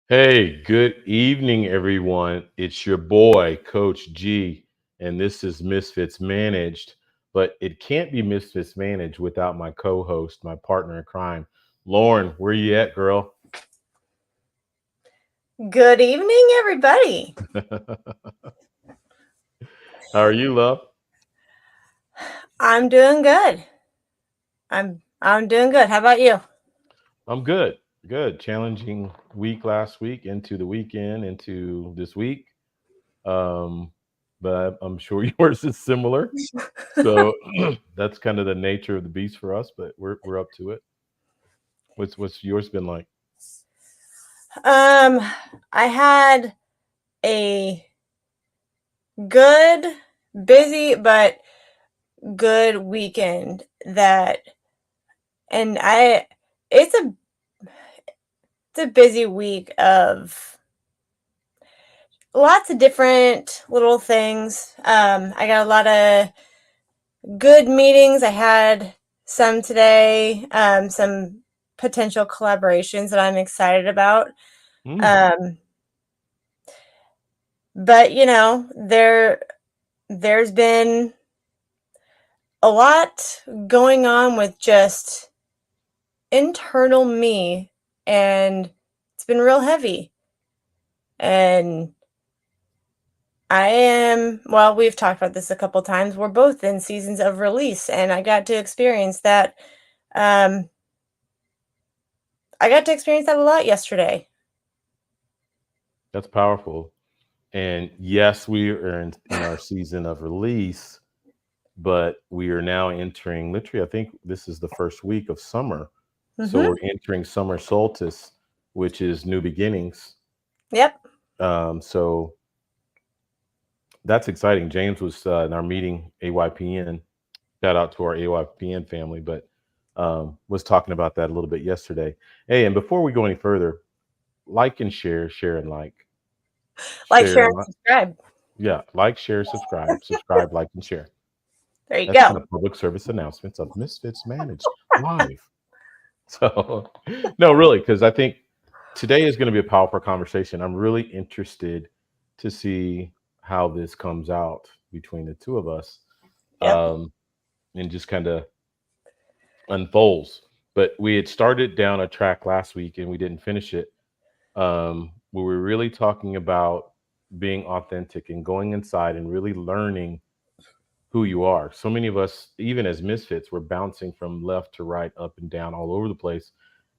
Hey, good evening, everyone. It's your boy, Coach G, and this is Misfits Managed. But it can't be Misfits Managed without my co host, my partner in crime. Lauren, where you at, girl? Good evening, everybody. How are you, love? I'm doing good. I'm doing good. How about you? I'm good. Good. Challenging week last week, into the weekend, into this week. Um, but I'm sure yours is similar. So that's kind of the nature of the beast for us, but we're up to it. What's yours been like? Um, I had a good, busy but good weekend and I it's a it's a busy week of lots of different little things. I got a lot of good meetings. I had some today, some potential collaborations that I'm excited about. Mm. Um, but there's been a lot going on with just internal me, and it's been real heavy. And we've talked about this a couple times. We're both in seasons of release, and Um, I got to experience that a lot yesterday. That's powerful. And yes, we are in our season of release, but we are now entering literally, I think this is the first week of summer. So Mm-hmm. we're entering summer solstice, which is new beginnings. Yep. So that's exciting. James was in our meeting, AYPN. Shout out to our AYPN family, but was talking about that a little bit yesterday. Hey, and before we go any further, like and share and like, Like, share share, and and subscribe. yeah, like, share, subscribe, like, and share. There you That's kind go. of public service announcements of Misfits Managed live. So, no, really, because I think today is going to be a powerful conversation. I'm really interested to see how this comes out between the two of us, Yep. um, and just kind of unfolds. But we had started down a track last week and we didn't finish it. Where we're really talking about being authentic and going inside and really learning who you are. So many of us, even as misfits, we're bouncing from left to right, up and down, all over the place.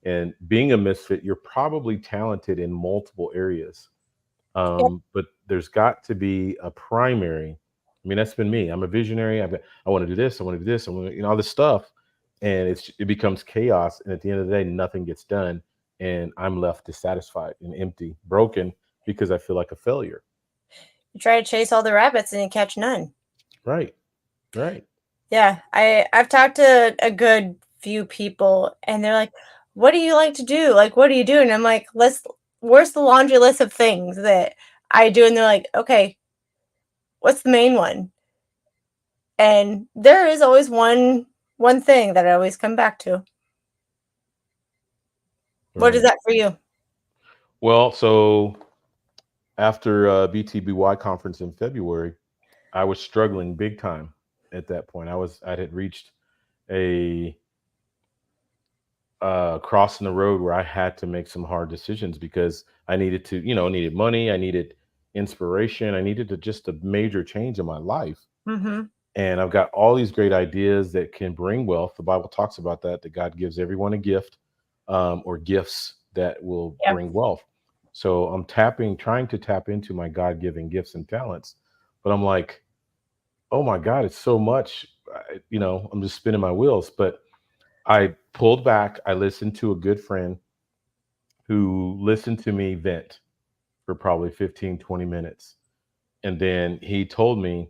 And being a misfit, you're probably talented in multiple areas. Yep. But there's got to be a primary. I mean, that's been me. I'm a visionary. I want to do this. I want to do this. I want to, all this stuff, and it becomes chaos. And at the end of the day, nothing gets done, and I'm left dissatisfied and empty, broken because I feel like a failure. You try to chase all the rabbits and you catch none. Right. Right. Yeah. I've talked to a good few people and they're like, "What do you like to do? Like, what do you do?" And I'm like, where's the laundry list of things that I do?" And they're like, "Okay, what's the main one?" And there is always one thing that I always come back to. What is Right. that for you? Well, so after BTBY conference in February, I was struggling big time at that point. I had reached a crossing the road where I had to make some hard decisions because I needed to, needed money, I needed inspiration, I needed just a major change in my life. Mm-hmm. And I've got all these great ideas that can bring wealth. The Bible talks about that God gives everyone a gift, or gifts that will Yeah. bring wealth. So I'm trying to tap into my God given gifts and talents. But I'm like, oh my God, it's so much. I'm just spinning my wheels. But I pulled back. I listened to a good friend who listened to me vent for probably 15, 20 minutes. And then he told me,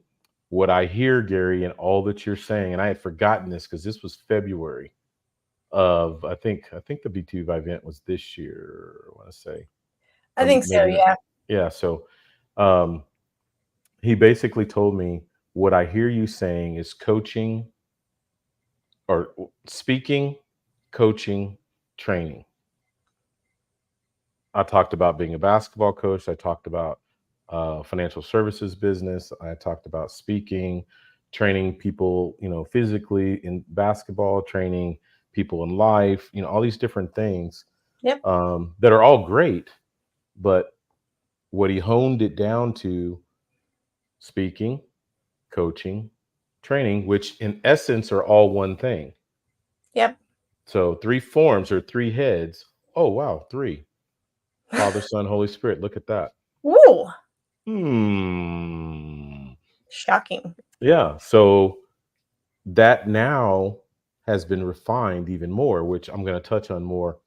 what I hear, Gary, and all that you're saying, and I had forgotten this because this was February of, I think the B2 event was this year, I want to say, I or think so, maybe not. yeah. Yeah. So um, he basically told me, what I hear you saying is speaking, coaching, training. I talked about being a basketball coach. I talked about financial services business. I talked about speaking, training people, physically in basketball, training people in life, all these different things Yep. that are all great. But what he honed it down to speaking, coaching, training, which in essence are all one thing. Yep. So three forms or three heads. Oh, wow, three. Father, Son, Holy Spirit. Look at that. Ooh, Hmm. shocking. Yeah. So that now has been refined even more, which I'm going to touch on more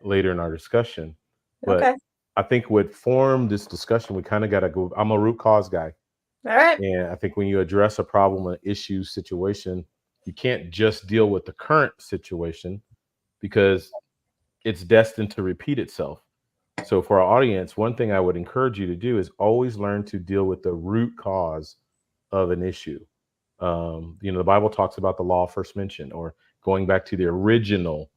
later in our discussion. But Okay. I think what formed this discussion, we kind of got to go. I'm a root cause guy. All right. And I think when you address a problem, an issue, situation, you can't just deal with the current situation because it's destined to repeat itself. So, for our audience, one thing I would encourage you to do is always learn to deal with the root cause of an issue. The Bible talks about the law first mentioned, or going back to the original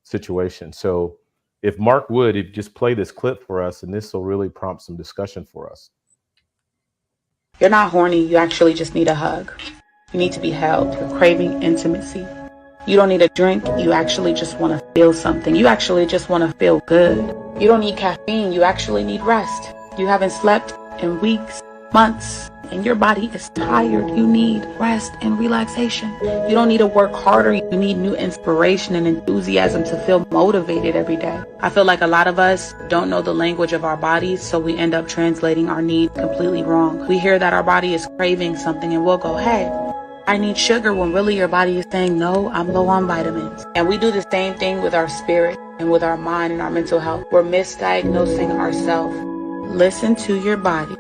situation. So, if Mark would, if just play this clip for us, and this will really prompt some discussion for us. You're not horny, you actually just need a hug. You need to be held. You're craving intimacy. You don't need a drink, you actually just want to feel something. You actually just want to feel good. You don't need caffeine, you actually need rest. You haven't slept in weeks, months, and your body is tired. You need rest and relaxation. You don't need to work harder, you need new inspiration and enthusiasm to feel motivated every day. I feel like a lot of us don't know the language of our bodies, so we end up translating our needs completely wrong. We hear that our body is craving something and we'll go, hey, I need sugar, when really your body is saying, no, I'm low on vitamins. And we do the same thing with our spirit and with our mind and our mental health. We're misdiagnosing ourselves. Listen to your body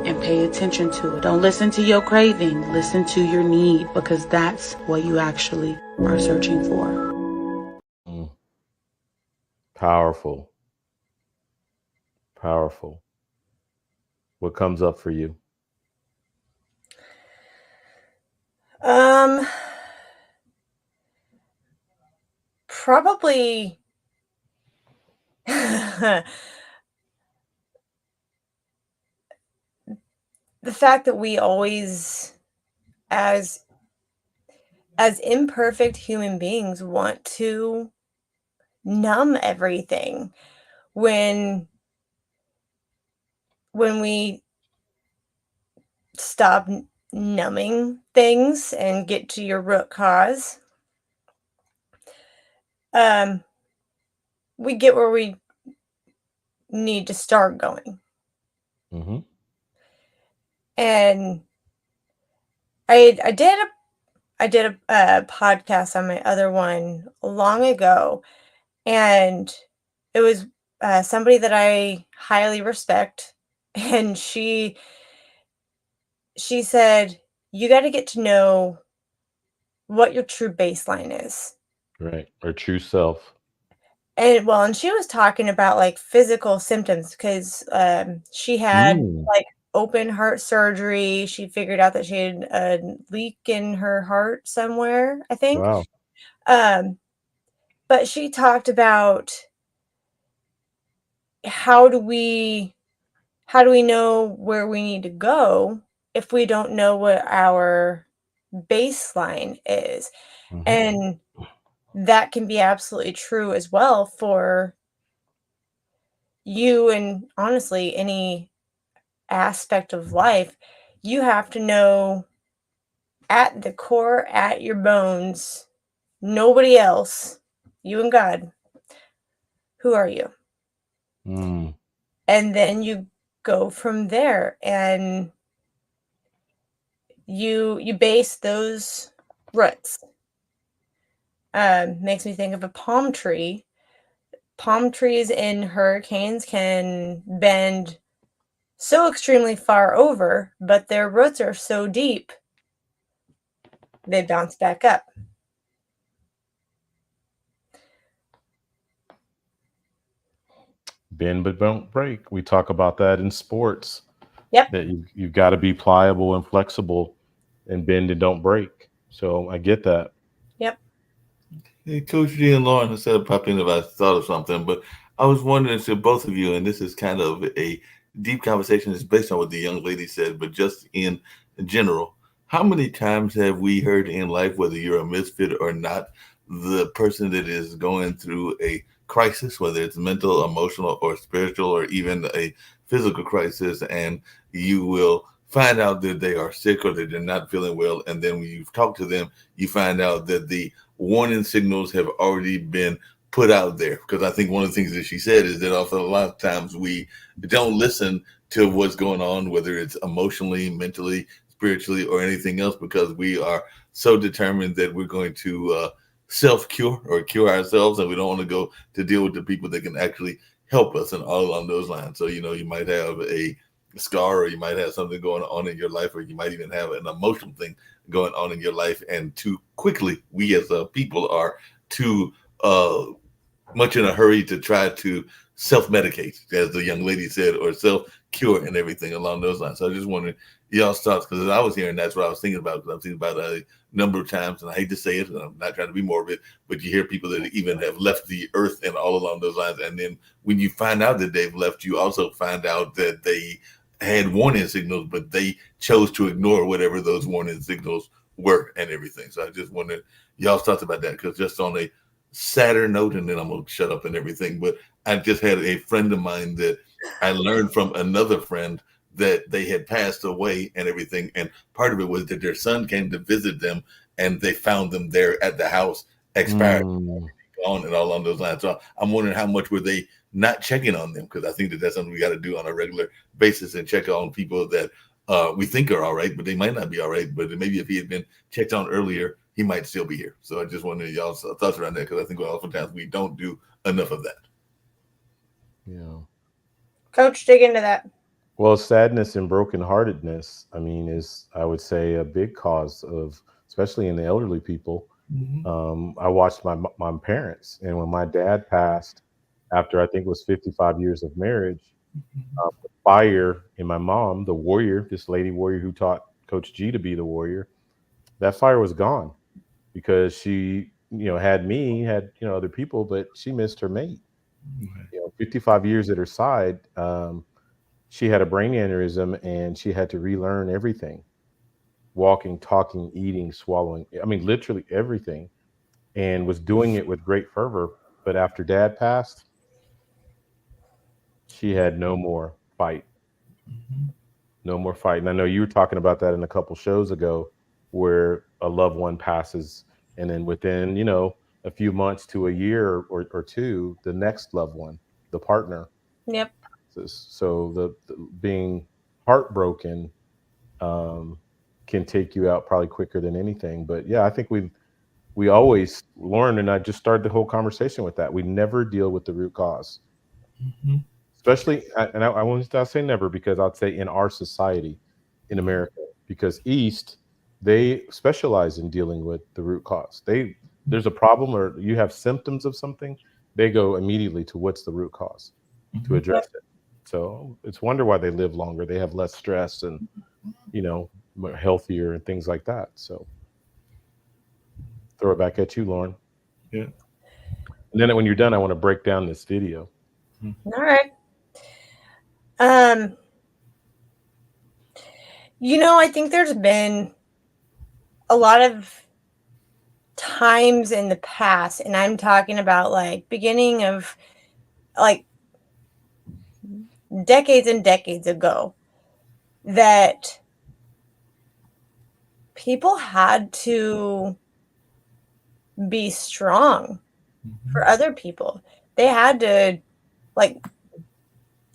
and pay attention to it. Don't listen to your craving. Listen to your need, because that's what you actually are searching for. Mm, powerful, powerful. What comes up for you? Um, Probably the fact that we always, as imperfect human beings, want to numb everything when we stop numbing things and get to your root cause, um, we get where we need to start going. Hmm. And I did a podcast on my other one long ago, and it was somebody that I highly respect, and she said, you got to get to know what your true baseline is. Right. Or true self. And she was talking about like physical symptoms because she had Mm, like open heart surgery. She figured out that she had a leak in her heart somewhere, I think. wow. Um, but she talked about how do we how do we know where we need to go if we don't know what our baseline is? Hmm. And that can be absolutely true as well for you, and honestly any aspect of life. You have to know at the core, at your bones, nobody else, you and God, who are you? Mm, And then you go from there, and you base those roots. Makes me think of a palm tree. Palm trees in hurricanes can bend so extremely far over, but their roots are so deep they bounce back up. bend but don't break. We talk about that in sports, Yep. that you've got to be pliable and flexible and bend and don't break. So I get that. Yep. Hey, Coach G and Lauren, instead of popping, if I thought of something, but I was wondering to both of you, and this is kind of a deep conversation. It's based on what the young lady said, but just in general, how many times have we heard in life, whether you're a misfit or not, the person that is going through a crisis, whether it's mental, emotional, or spiritual, or even a physical crisis, and you will find out that they are sick or that they're not feeling well, and then when you've talked to them, you find out that the warning signals have already been put out there. Because I think one of the things that she said is that often a lot of times we don't listen to what's going on, whether it's emotionally, mentally, spiritually, or anything else, because we are so determined that we're going to self cure or cure ourselves, and we don't want to go to deal with the people that can actually help us and all along those lines. So, you might have a scar, or you might have something going on in your life, or you might even have an emotional thing going on in your life. And too quickly, we as people are too much in a hurry to try to self-medicate, as the young lady said, or self-cure and everything along those lines. So I just wondering y'all's thoughts, because I was hearing that's what I was thinking about. Because I'm thinking about a number of times, and I hate to say it, and I'm not trying to be morbid, but you hear people that even have left the earth and all along those lines, and then when you find out that they've left, you also find out that they had warning signals, but they chose to ignore whatever those warning signals were and everything. So I just wondered y'all's thoughts about that, because just on a sadder note, and then I'm gonna shut up and everything. But I just had a friend of mine that I learned from another friend that they had passed away and everything. And part of it was that their son came to visit them, and they found them there at the house, expired, Mm, gone, and all along those lines. So I'm wondering how much were they not checking on them, because I think that that's something we got to do on a regular basis, and check on people that we think are all right, but they might not be all right. But maybe if he had been checked on earlier, he might still be here. So I just wanted y'all's thoughts around that, because I think oftentimes we don't do enough of that. yeah. Coach, dig into that. Well, sadness and brokenheartedness, I mean, is, I would say, a big cause of, especially in the elderly people. Mm-hmm. I watched my parents, and when my dad passed, after I think it was 55 years of marriage, the fire in my mom, the warrior, this lady warrior who taught Coach G to be the warrior, that fire was gone because she, had me, had, other people, but she missed her mate. 55 years at her side. She had a brain aneurysm and she had to relearn everything: walking, talking, eating, swallowing. I mean, literally everything, and was doing it with great fervor. But after dad passed, she had no more fight, no more fight. And I know you were talking about that in a couple shows ago, where a loved one passes, and then within, a few months to a year or two, the next loved one, the partner, Yep. passes. So the being heartbroken um, can take you out probably quicker than anything. But yeah, I think we always, Lauren and I just started the whole conversation with that. We never deal with the root cause, Mm-hmm. especially, and I won't say never, because I'd say in our society, in America, because East, they specialize in dealing with the root cause. There's a problem or you have symptoms of something, they go immediately to what's the root cause to Mm-hmm. address Yep. it. So it's wonder why they live longer. They have less stress and, healthier and things like that. So throw it back at you, Lauren. Yeah. And then when you're done, I want to break down this video. All right. Um, I think there's been a lot of times in the past, and I'm talking about like beginning of like decades and decades ago, that people had to be strong for other people. They had to, like,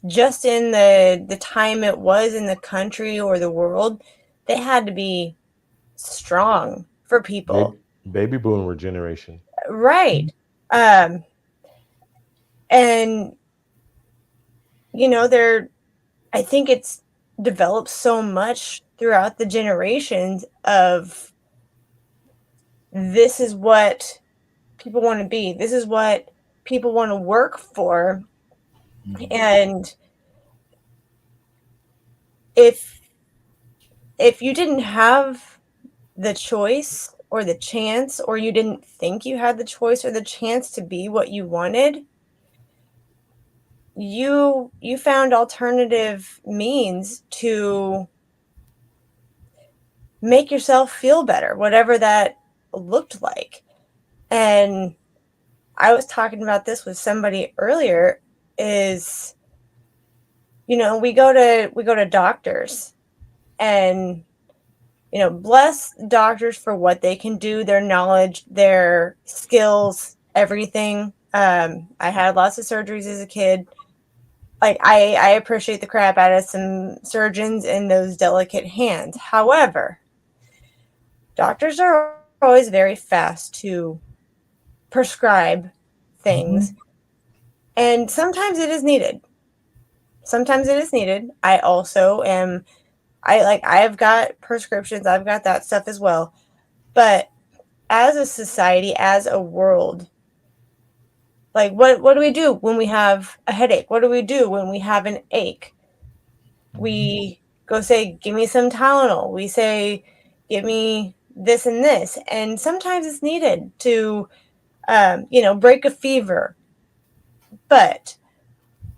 just in the time it was in the country or the world, they had to be strong for Baby, people. baby boomer generation. Right. Um and they're, I think it's developed so much throughout the generations of, this is what people want to be. This is what people want to work for. And if you didn't have the choice or the chance, or you didn't think you had the choice or the chance to be what you wanted, you found alternative means to make yourself feel better, whatever that looked like. And I was talking about this with somebody earlier is, we go to doctors, and bless doctors for what they can do, their knowledge, their skills, everything. I had lots of surgeries as a kid. Like, I appreciate the crap out of some surgeons and those delicate hands. However, doctors are always very fast to prescribe things, and sometimes it is needed. Sometimes it is needed. I also am I have got prescriptions, I've got that stuff as well. But as a society, as a world, like, what do we do when we have a headache? What do we do when we have an ache? We go say, give me some Tylenol. We say, give me this and this. And sometimes it's needed to, break a fever. But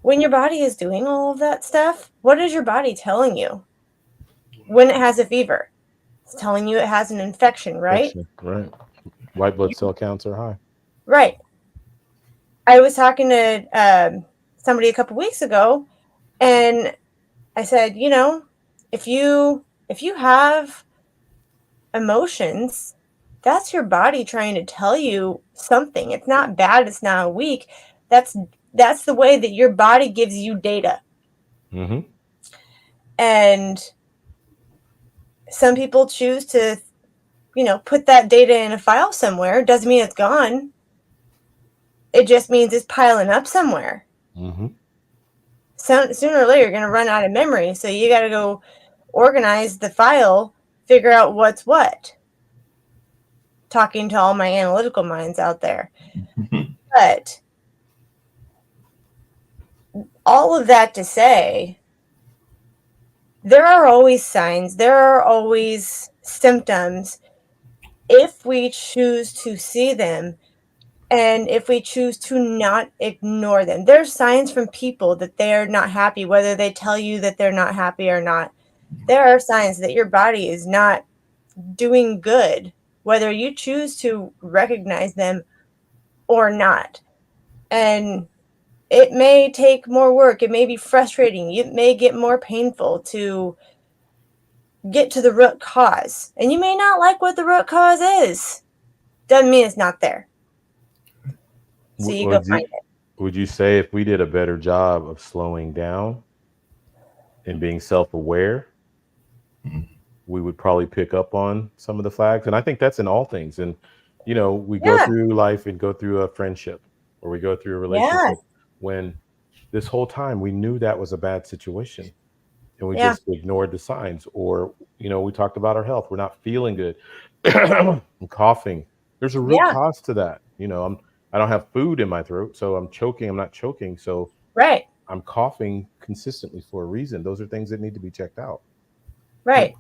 when your body is doing all of that stuff, what is your body telling you when it has a fever? It's telling you it has an infection, right? Infection, right? White blood cell counts are high. Right. I was talking to somebody a couple weeks ago, and I said, if you have emotions, that's your body trying to tell you something. It's not bad, it's not weak. That's that's the way that your body gives you data. Mm-hmm. And some people choose to, put that data in a file somewhere. Doesn't mean it's gone. It just means it's piling up somewhere. Mm-hmm. Sooner or later, you're going to run out of memory. So you got to go organize the file, figure out what's what. Talking to all my analytical minds out there. But all of that to say, there are always signs, there are always symptoms if we choose to see them and if we choose to not ignore them. There's signs from people that they're not happy, whether they tell you that they're not happy or not. There are signs that your body is not doing good, whether you choose to recognize them or not. And it may take more work. It may be frustrating. It may get more painful to get to the root cause. And you may not like what the root cause is. Doesn't mean it's not there. So you go Would find you it. would you say if we did a better job of slowing down and being self-aware, we would probably pick up on some of the flags? And I think that's in all things. And we go Yeah. through life and go through a friendship, or we go through a Yeah. relationship when this whole time we knew that was a bad situation, and we Yeah. just ignored the signs. Or we talked about our health, we're not feeling good. I'm coughing. There's a root Yeah. cause to that. I don't have food in my throat, so I'm choking. I'm not choking, so Right. I'm coughing consistently for a reason. Those are things that need to be checked out. Right.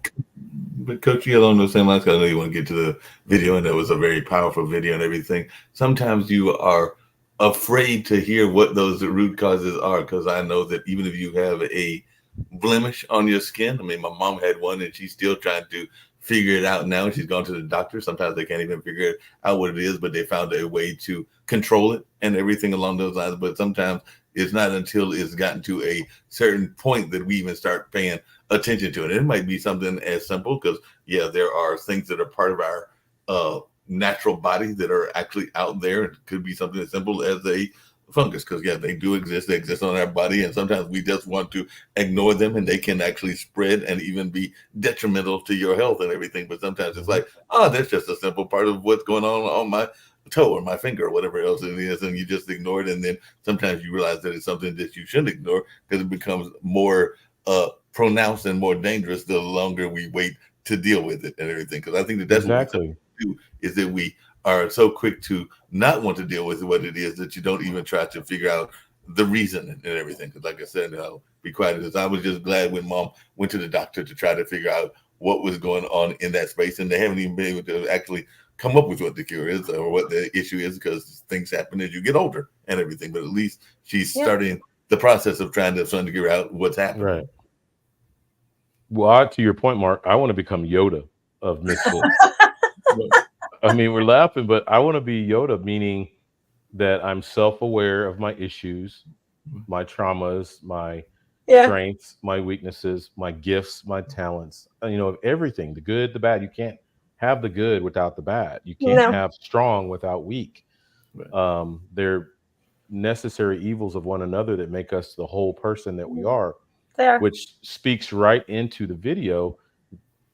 But Coach, you along those same lines, 'cause I know you want to get to the video, and that was a very powerful video and everything. Sometimes you are afraid to hear what those root causes are, because I know that even if you have a blemish on your skin, I mean, my mom had one, and she's still trying to figure it out now. She's gone to the doctor. Sometimes they can't even figure out what it is, but they found a way to control it and everything along those lines. But sometimes it's not until it's gotten to a certain point that we even start paying attention to it. It might be something as simple, because there are things that are part of our natural body that are actually out there. It could be something as simple as a fungus, because they do exist. They exist on our body, and sometimes we just want to ignore them, and they can actually spread and even be detrimental to your health and everything. But sometimes it's Mhm. like, oh, that's just a simple part of what's going on my toe or my finger or whatever else it is, and you just ignore it. And then sometimes you realize that it's something that you shouldn't ignore, because it becomes more pronounced and more dangerous the longer we wait to deal with it and everything. Because I think that that's what we Exactly. do, is that we are so quick to not want to deal with what it is that you don't even try to figure out the reason and everything. Because like I said, I'll be quiet, because I was just glad when mom went to the doctor to try to figure out what was going on in that space, and they haven't even been able to actually come up with what the cure is or what the issue is, because things happen as you get older and everything. But at least she's Yeah. starting the process of trying to figure out what's happening. Right. Well, to your point, Mark, I want to become Yoda of Misfits. But, I mean, we're laughing, but I want to be Yoda, meaning that I'm self-aware of my issues, my traumas, my Yeah. strengths, my weaknesses, my gifts, my talents, of everything, the good, the bad. You can't have the good without the bad. You can't No. have strong without weak. Right. They're necessary evils of one another that make us the whole person that we are, There. which speaks right into the video.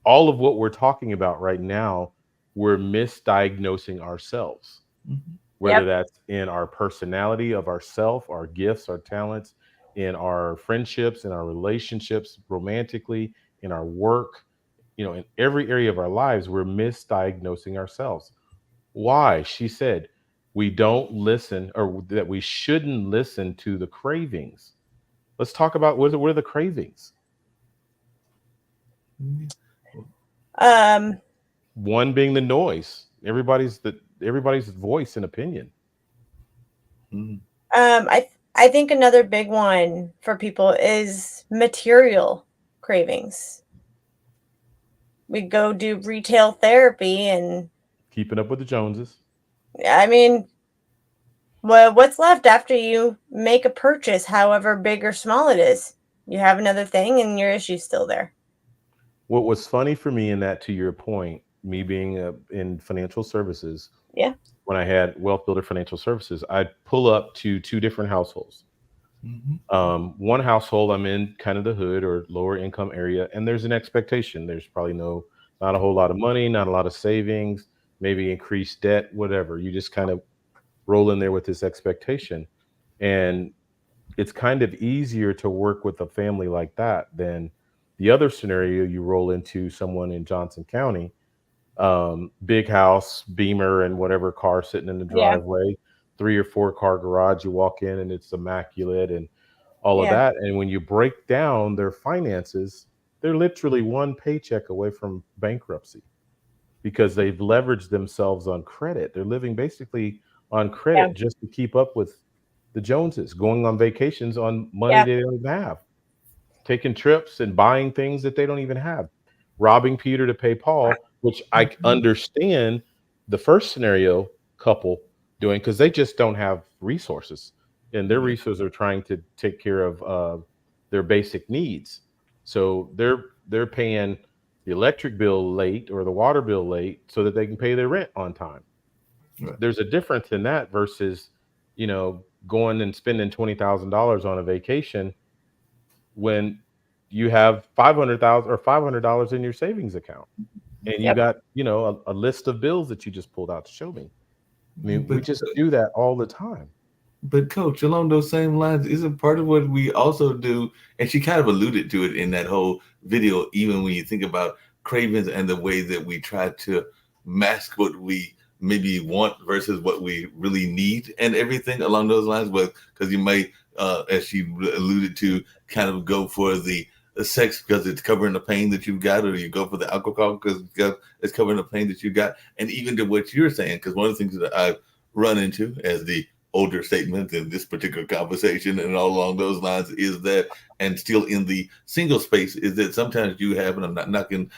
All of what we're talking about right now, we're misdiagnosing ourselves, Mhm. whether Yep. that's in our personality of ourself, our gifts, our talents, in our friendships, in our relationships, romantically, in our work, in every area of our lives, we're misdiagnosing ourselves. Why? She said, we don't listen, or that we shouldn't listen to the cravings. Let's talk about what are the cravings? Yeah. Well, Um. One being the noise, everybody's voice and opinion. mhm. I think another big one for people is material cravings. We go do retail therapy, and Keeping up with the Joneses. I mean, what's left after you make a purchase, however big or small it is? You have another thing, and your issue's still there. What was funny for me in that, to your point, me being in financial services, Yeah. when I had Wealth Builder Financial Services, I'd pull up to two different households. Mhm. One household, I'm in kind of the hood or lower income area, and there's an expectation. There's probably not a whole lot of money, not a lot of savings, maybe increased debt, whatever. You just kind of roll in there with this expectation. And it's kind of easier to work with a family like that than the other scenario. You roll into someone in Johnson County, big house, Beamer, and whatever car sitting in the Yeah. driveway, 3 or 4 car garage. You walk in and it's immaculate and all of Yeah. that. And when you break down their finances, they're literally one paycheck away from bankruptcy because they've leveraged themselves on credit. They're living basically on Yeah. credit just to keep up with the Joneses, going on vacations on money Yeah. they don't even have, taking trips and buying things that they don't even have, robbing Peter to pay Paul, which I Mhm. understand the first scenario couple doing because they just don't have resources, and their Right. resources are trying to take care of their basic needs. So they're paying the electric bill late or the water bill late so that they can pay their rent on time. Right. There's a difference in that versus going and spending $20,000 on a vacation when you have 500,000 or $500 in your savings account, and you Yep. got a list of bills that you just pulled out to show me. I mean, we But just do that all the time. But coach, along those same lines, isn't part of what we also do, and she kind of alluded to it in that whole video, even when you think about cravings and the way that we try to mask what we maybe want versus what we really need and everything along those lines. But because you might, as she alluded to, kind of go for the sex because it's covering the pain that you've got, or you go for the alcohol because it's covering the pain that you got. And even to what you're saying, because one of the things that I've run into as the older statement in this particular conversation and all along those lines is that, and still in the single space, is that sometimes you have, and I'm not knocking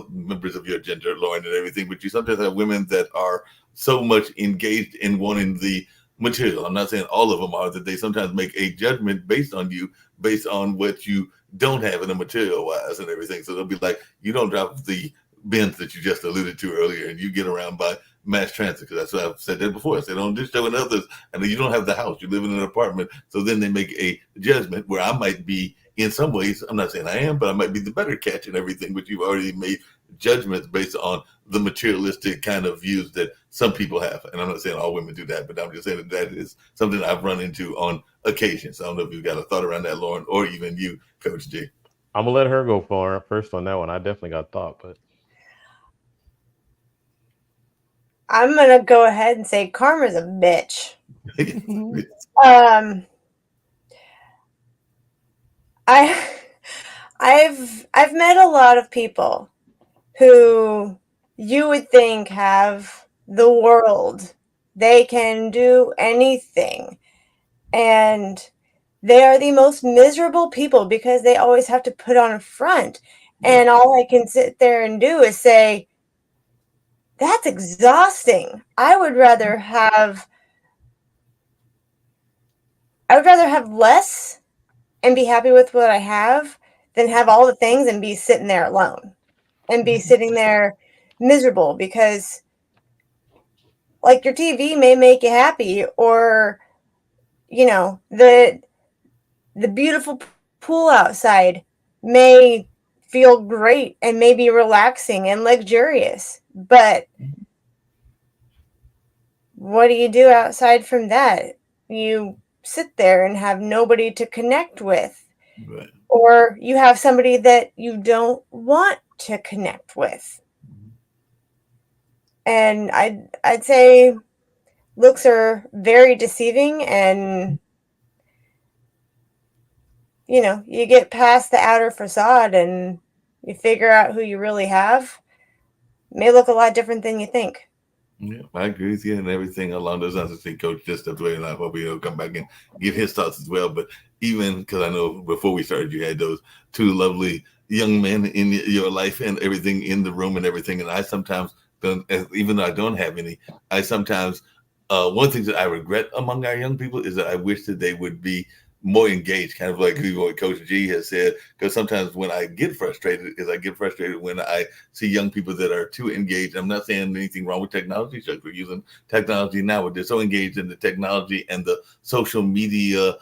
members of your gender, Lauren, and everything, but you sometimes have women that are so much engaged in wanting the material. I'm not saying all of them are, that they sometimes make a judgment based on you, based on what you don't have in the material wise and everything. So they'll be like, you don't drop the bins that you just alluded to earlier, and you get around by mass transit, because that's what I've said that before. I said on this show and others, and you don't have the house, you live in an apartment. So then they make a judgment where I might be, in some ways, I'm not saying I am, but I might be the better catch and everything, but you've already made judgments based on the materialistic kind of views that some people have. And I'm not saying all women do that, but I'm just saying that is something I've run into on occasion. So I don't know if you've got a thought around that, Lauren, or even you, Coach G. I'm gonna let her go for first on that one. I definitely got thought, but I'm gonna go ahead and say karma's a bitch. Mhm. Um, I, I've met a lot of people who you would think have the world. They can do anything. And they are the most miserable people because they always have to put on a front. Right. And all I can sit there and do is say, that's exhausting. I would rather have less and be happy with what I have than have all the things and be sitting there alone and be sitting there miserable because like your TV may make you happy or the beautiful pool outside may feel great and may be relaxing and luxurious. But what do you do outside from that? You sit there and have nobody to connect with, Right. or you have somebody that you don't want to connect with. And I'd say looks are very deceiving, and you get past the outer facade and you figure out who you really have. It may look a lot different than you think. Yeah, I agree with you and everything along those lines. I think Coach just stepped away, and I hope he'll come back and give his thoughts as well. But even because I know before we started, you had those two lovely young men in your life and everything in the room and everything. And I sometimes don't, even though I don't have any, I sometimes one thing that I regret among our young people is that I wish that they would be more engaged, kind of like what Coach G has said. Because sometimes when I get frustrated, is I get frustrated when I see young people that are too engaged. I'm not saying anything wrong with technology, because we're using technology now, but they're so engaged in the technology and the social media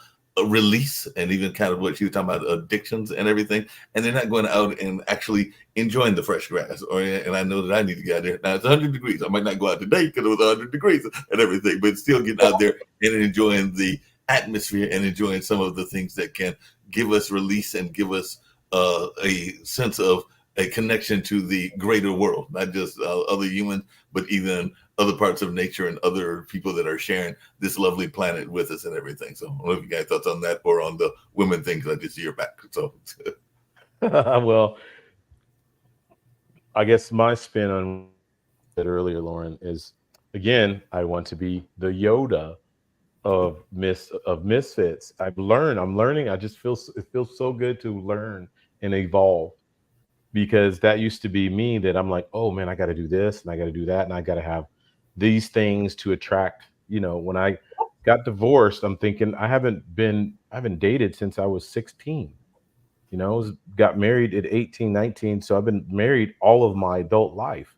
release, and even kind of what she was talking about, addictions and everything, and they're not going out and actually enjoying the fresh grass. And I know that I need to get out there. Now it's 100 degrees. I might not go out today because it was 100 degrees and everything, but still getting out there and enjoying the atmosphere and enjoying some of the things that can give us release and give us a sense of a connection to the greater world, not just other humans, but even other parts of nature and other people that are sharing this lovely planet with us and everything. So I don't know if you guys thoughts on that or on the women thing, because I just see your back. So Well, I guess my spin on what you said earlier, Lauren, is again, I want to be the Yoda of Misfits. I'm learning. I just it feels so good to learn and evolve, because that used to be me, that I'm like, oh man, I got to do this and I got to do that and I got to have these things to attract. When I got divorced, I'm thinking I haven't dated since I was 16. Got married at 18, 19. So I've been married all of my adult life.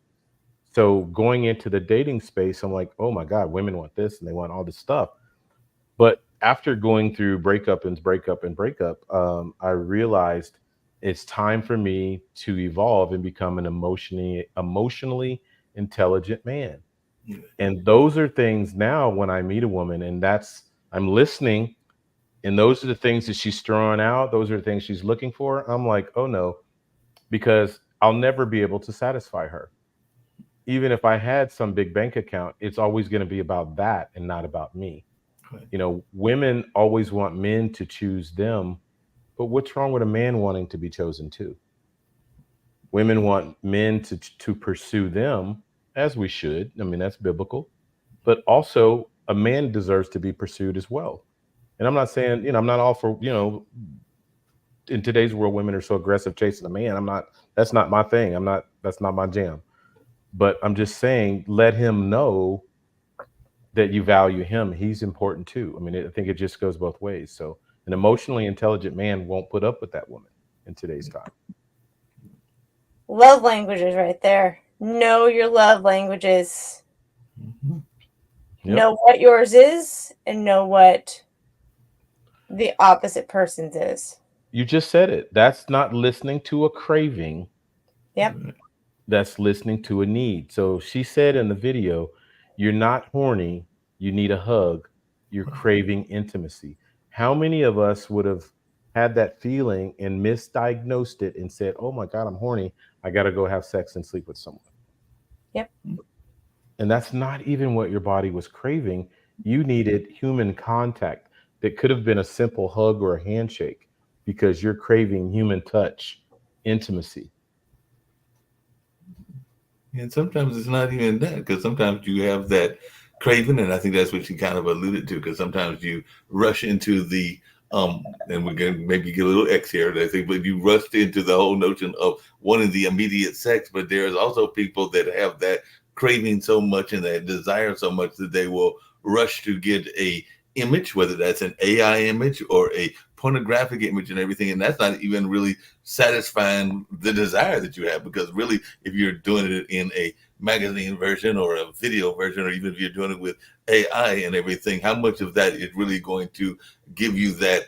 So going into the dating space, I'm like, oh my God, women want this and they want all this stuff. But after going through breakup, I realized it's time for me to evolve and become an emotionally intelligent man. And those are things now when I meet a woman, and I'm listening, and those are the things that she's throwing out. Those are the things she's looking for. I'm like, oh no, because I'll never be able to satisfy her. Even if I had some big bank account, it's always going to be about that and not about me. Women always want men to choose them, but what's wrong with a man wanting to be chosen too? Women want men to pursue them, as we should. I mean, that's biblical. But also, a man deserves to be pursued as well. And I'm not saying, I'm not all for, in today's world, women are so aggressive chasing a man. That's not my thing. That's not my jam. But I'm just saying, let him know that you value him. He's important too. I mean, I think it just goes both ways. So an emotionally intelligent man won't put up with that woman in today's time. Love languages right there. Know your love languages. Yep. Know what yours is and know what the opposite person's is. You just said it. That's not listening to a craving. Yep. That's listening to a need. So she said in the video, you're not horny. You need a hug. You're craving intimacy. How many of us would have had that feeling and misdiagnosed it and said, oh my God, I'm horny. I got to go have sex and sleep with someone. Yep. And that's not even what your body was craving. You needed human contact that could have been a simple hug or a handshake, because you're craving human touch, intimacy. and sometimes it's not even that, because sometimes you have that craving, and I think that's what you kind of alluded to, because sometimes you rush into the And we can maybe get a little X here. They think, but you rushed into the whole notion of wanting the immediate sex, but there's also people that have that craving so much and that desire so much that they will rush to get a image, whether that's an AI image or a pornographic image and everything, and that's not even really satisfying the desire that you have, because really, if you're doing it in a magazine version or a video version, or even if you're doing it with AI and everything, how much of that is really going to give you that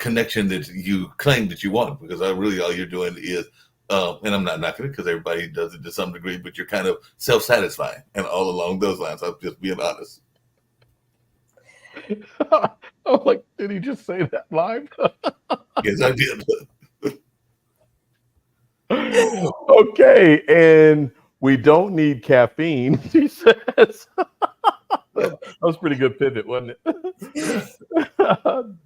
connection that you claim that you want? Because really all you're doing is, and I'm not knocking it because everybody does it to some degree, but you're kind of self-satisfying and all along those lines. I'm just being honest. I'm like, did he just say that live? Yes, I did. Okay, and we don't need caffeine, she says. That was a pretty good pivot, wasn't it?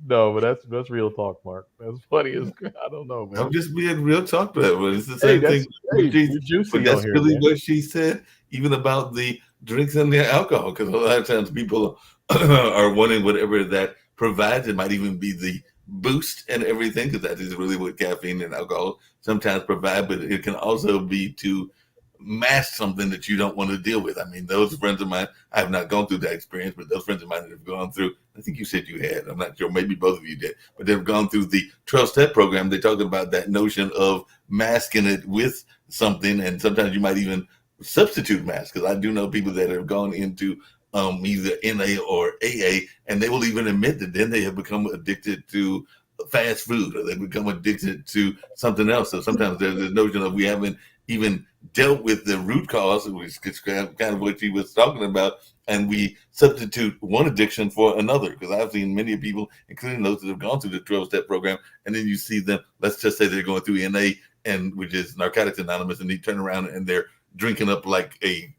No, but that's real talk, Mark. That's funny as I don't know, I'm man. just being real talk to her, but it's the Hey, same thing. you're But juicy on that's here, really man. what she said, even about the drinks and the alcohol. Because a lot of times people are wanting whatever that provides. It might even be the boost and everything, because that is really what caffeine and alcohol sometimes provide. But it can also be to mask something that you don't want to deal with. I mean, those friends of mine, I have not gone through that experience, but those friends of mine that have gone through, I think you said you had, I'm not sure, maybe both of you did, but they've gone through the 12-step program. They talk about that notion of masking it with something, and sometimes you might even substitute mask, because I do know people that have gone into either NA or AA, and they will even admit that then they have become addicted to fast food, or they become addicted to something else. So sometimes there's this notion of we haven't even dealt with the root cause, which is kind of what she was talking about, and we substitute one addiction for another. Because I've seen many people, including those that have gone through the 12-step program, and then you see them, let's just say they're going through NA, and which is Narcotics Anonymous, and they turn around and they're drinking up like a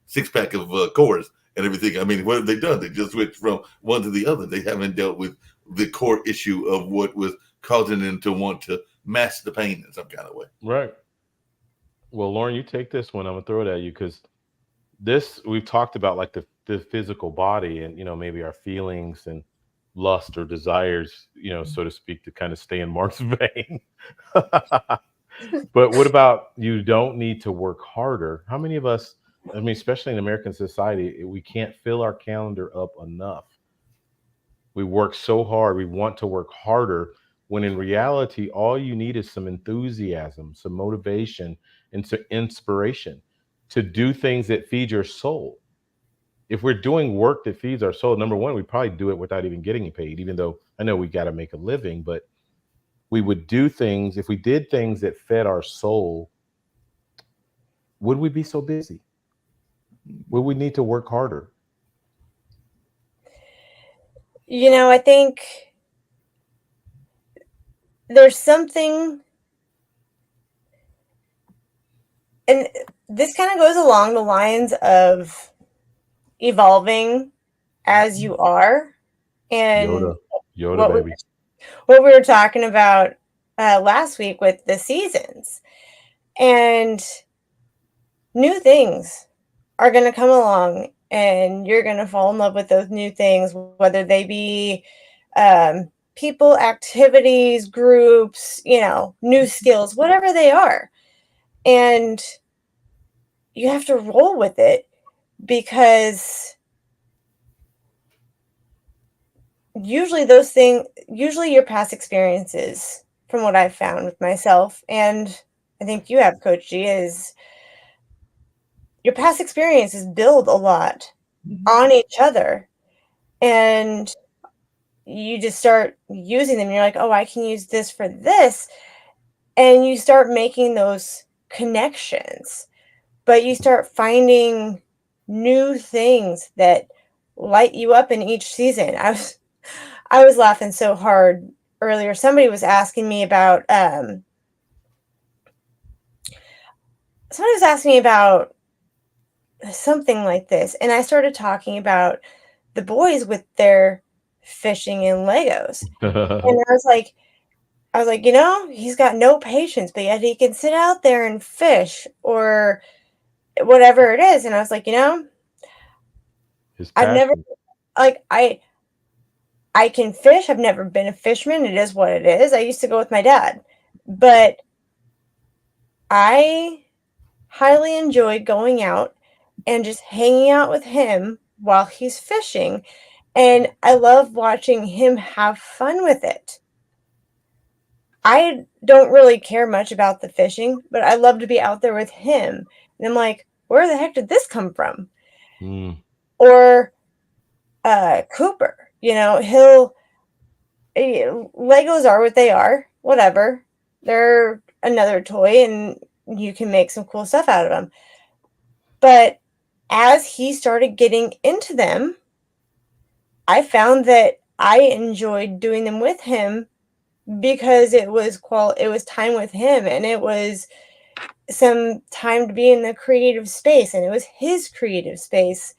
six-pack of Coors and everything. I mean, what have they done? They just switched from one to the other. They haven't dealt with the core issue of what was causing them to want to mask the pain in some kind of way. Right. Well, Lauren, you take this one. I'm gonna throw it at you because this we've talked about like the physical body and maybe our feelings and lust or desires, so to speak, to kind of stay in Mark's vein. But what about you don't need to work harder? How many of us, I mean, especially in American society, we can't fill our calendar up enough. We work so hard, we want to work harder, when in reality, all you need is some enthusiasm, some motivation, and some inspiration to do things that feed your soul. If we're doing work that feeds our soul, number one, we probably do it without even getting paid, even though I know we got to make a living, but we would do things, if we did things that fed our soul, would we be so busy? Would we need to work harder? I think there's something, and this kind of goes along the lines of evolving as you are, and Yoda, Yoda, what we, baby. what we were talking about last week with the seasons, and new things are going to come along, and you're going to fall in love with those new things, whether they be people, activities, groups, new skills, whatever they are. And you have to roll with it, because usually your past experiences, from what I've found with myself, and I think you have, Coach G, is your past experiences build a lot on each other. And you just start using them. You're like, oh, I can use this for this. And you start making those connections, but you start finding new things that light you up in each season. I was laughing so hard earlier. Somebody was asking me about something like this, and I started talking about the boys with their fishing and Legos. And I was like, he's got no patience, but yet he can sit out there and fish or whatever it is. And I was like, His I've never, passion. like, I can fish. I've never been a fisherman. It is what it is. I used to go with my dad. But I highly enjoy going out and just hanging out with him while he's fishing. And I love watching him have fun with it. I don't really care much about the fishing, but I love to be out there with him. And I'm like, where the heck did this come from? Mm. Or Cooper, Legos are what they are, whatever. They're another toy and you can make some cool stuff out of them. But as he started getting into them, I found that I enjoyed doing them with him because it was time with him, and it was some time to be in the creative space, and it was his creative space.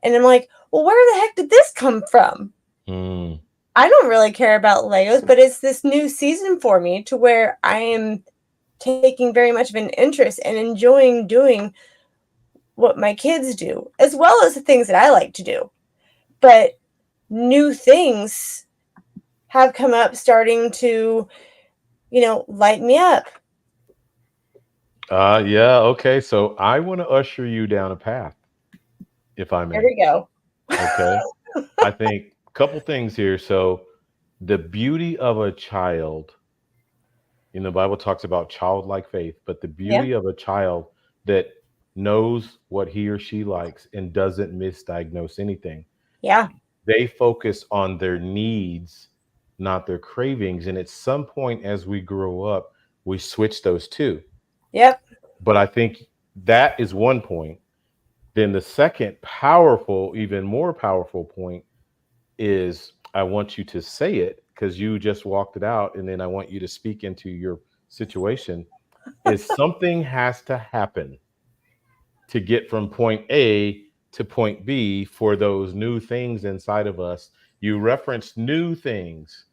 And I'm like, well, where the heck did this come from? Mm. I don't really care about Legos, but it's this new season for me to where I am taking very much of an interest and enjoying doing what my kids do, as well as the things that I like to do. But new things have come up starting to, light me up. Yeah, okay. So I want to usher you down a path, if I There may. we go. Okay. I think a couple things here. So the beauty of a child, the Bible talks about childlike faith, but the Yeah. beauty of a child that knows what he or she likes and doesn't misdiagnose anything. Yeah. They focus on their needs, not their cravings. And at some point as we grow up, we switch those two. Yep. But I think that is one point. Then the second powerful, even more powerful point is I want you to say it because you just walked it out. And then I want you to speak into your situation. Is something has to happen to get from point A to point B for those new things inside of us. You referenced new things,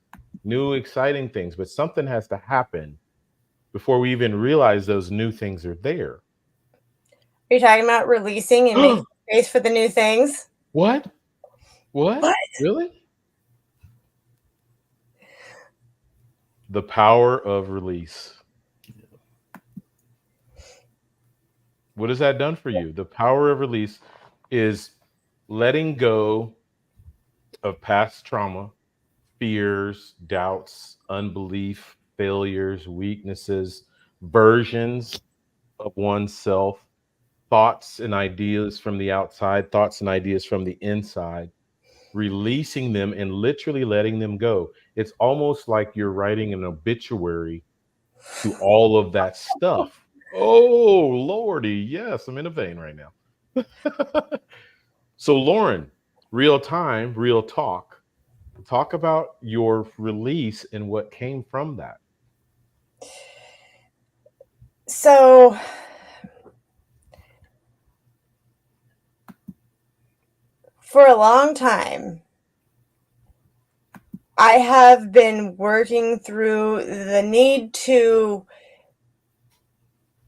new exciting things, but something has to happen before we even realize those new things are there. Are you talking about releasing and making space for the new things? What? What? What? Really? The power of release. What has that done for you? The power of release is letting go of past trauma, fears, doubts, unbelief, failures, weaknesses, versions of oneself, thoughts and ideas from the outside, thoughts and ideas from the inside, releasing them and literally letting them go. It's almost like you're writing an obituary to all of that stuff. Oh, Lordy. Yes, I'm in a vein right now. So, Lauren, real time, real talk. Talk about your release and what came from that. So, for a long time, I have been working through the need to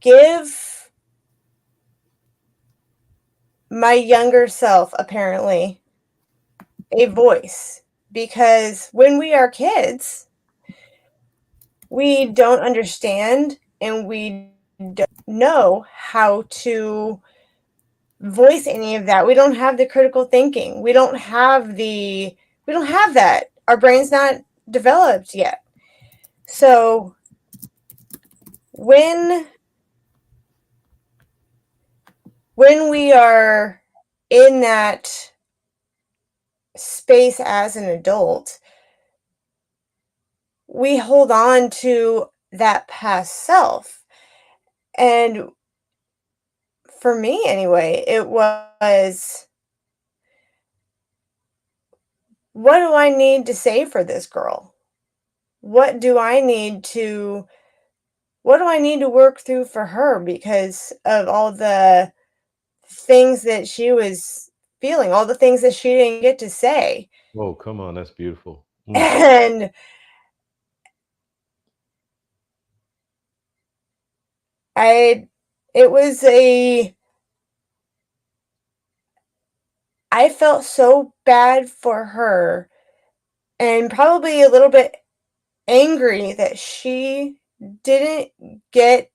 give my younger self, apparently, a voice. Because when we are kids, we don't understand and we don't know how to voice any of that. We don't have the critical thinking. We don't have that. Our brain's not developed yet. So when we are in that space as an adult, we hold on to that past self. And for me anyway, it was, what do I need to say for this girl? What do I need to work through for her because of all the things that she was feeling, all the things that she didn't get to say. Oh, come on. That's beautiful. Mm. And I it was a I felt so bad for her and probably a little bit angry that she didn't get,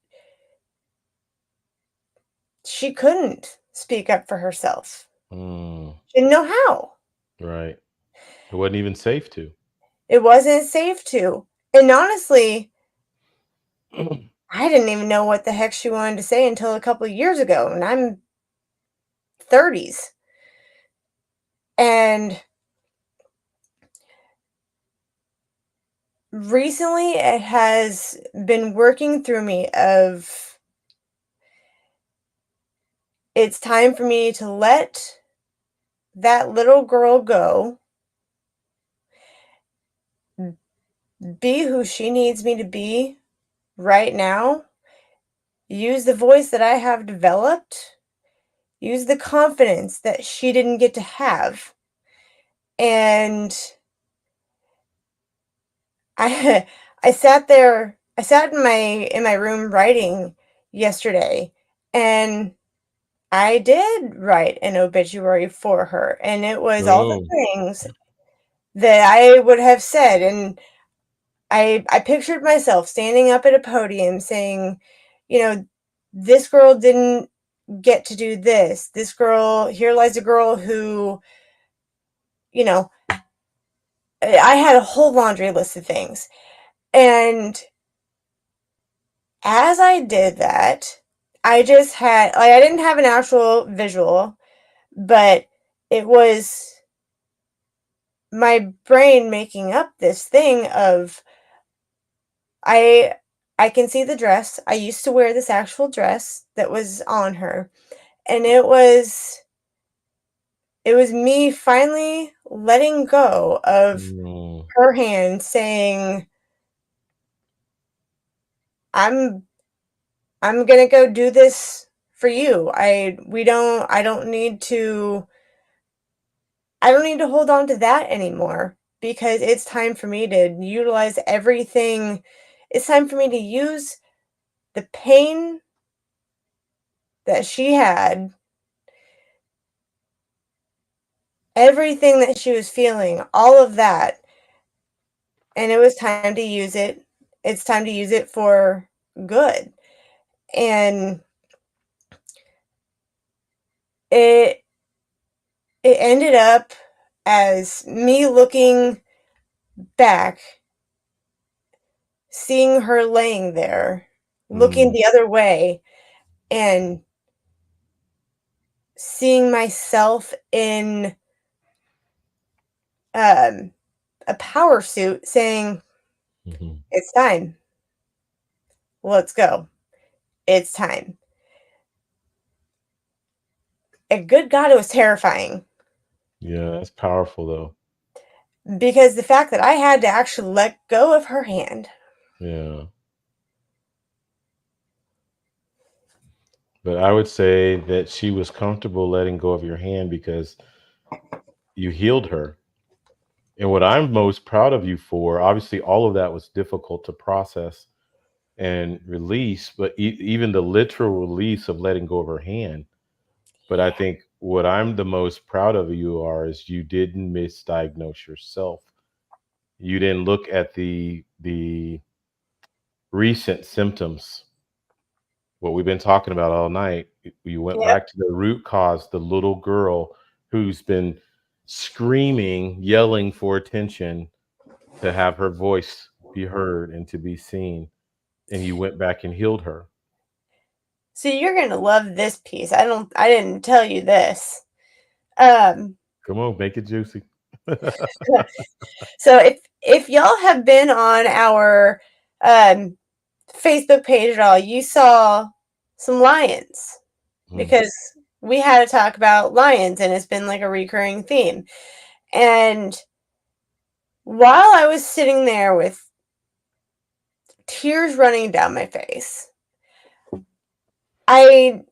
she couldn't speak up for herself. Mm, She didn't know how. right. It wasn't even safe to. It wasn't safe to. And honestly, I didn't even know what the heck she wanted to say until a couple of years ago, and I'm 30s. And recently it has been working through me of it's time for me to let that little girl go, be who she needs me to be right now, use the voice that I have developed, use the confidence that she didn't get to have. And I I sat in my room writing yesterday, and I did write an obituary for her, and it was all the Oh. things that I would have said. And I pictured myself standing up at a podium saying, you know, this girl didn't get to do this. This girl, here lies a girl who, you know, I had a whole laundry list of things. And as I did that, I just had, like, I didn't have an actual visual, but it was my brain making up this thing of I I can see the dress. I used to wear this actual dress that was on her, and it was me finally letting go of Mm, her hand saying, "I'm I'm going to go do this for you. I don't need to hold on to that anymore because it's time for me to utilize everything. It's time for me to use the pain that she had, everything that she was feeling, all of that, and it was time to use it. It's time to use it for good." And it it ended up as me looking back, seeing her laying there, looking mm, the other way, and seeing myself in um, a power suit saying, mhm. "It's time. Let's go. It's time." And good God, it was terrifying Yeah, that's powerful though. because the fact that I had to actually let go of her hand. Yeah. But I would say that she was comfortable letting go of your hand because you healed her. And what I'm most proud of you for, obviously, all of that was difficult to process and release, but even the literal release of letting go of her hand. But I think what I'm the most proud of you are is you didn't misdiagnose yourself. You didn't look at the recent symptoms, what we've been talking about all night. You went Yep. back to the root cause, the little girl who's been screaming, yelling for attention to have her voice be heard and to be seen. And you went back and healed her. So you're gonna love this piece. I didn't tell you this. Um, Come on, make it juicy. so if y'all have been on our um Facebook page at all, you saw some lions Mm, because we had to talk about lions and it's been like a recurring theme. And while I was sitting there with tears running down my face, I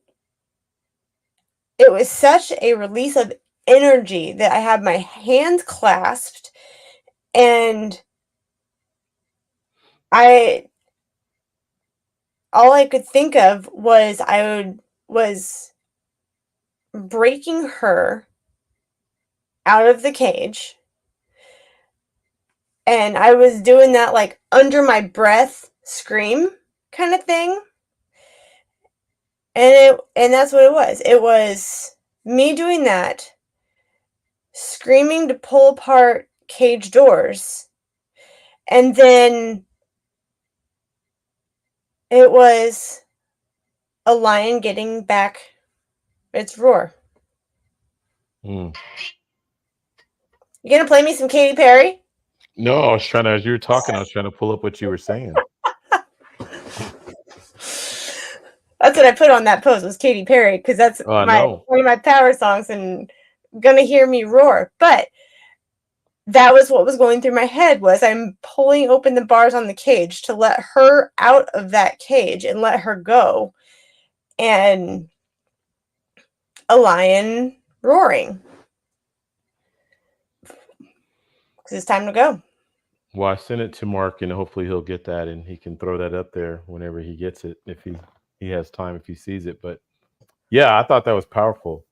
it was such a release of energy that I had my hands clasped, and I all I could think of was was breaking her out of the cage, And I was doing that like under my breath scream kind of thing. And that's what it was. It was me doing that, screaming to pull apart cage doors. And then it was a lion getting back its roar. Mm. You gonna play me some Katy Perry? No, I was trying to, as you were talking, I was trying to pull up what you were saying. That's what I put on that post was Katy Perry because that's Oh, I my know. one of my power songs and gonna hear me roar. But that was what was going through my head was I'm pulling open the bars on the cage to let her out of that cage and let her go. And a lion roaring because it's time to go. Well, I sent it to Mark, and hopefully he'll get that, and he can throw that up there whenever he gets it, if he has time, if he sees it. But yeah, I thought that was powerful.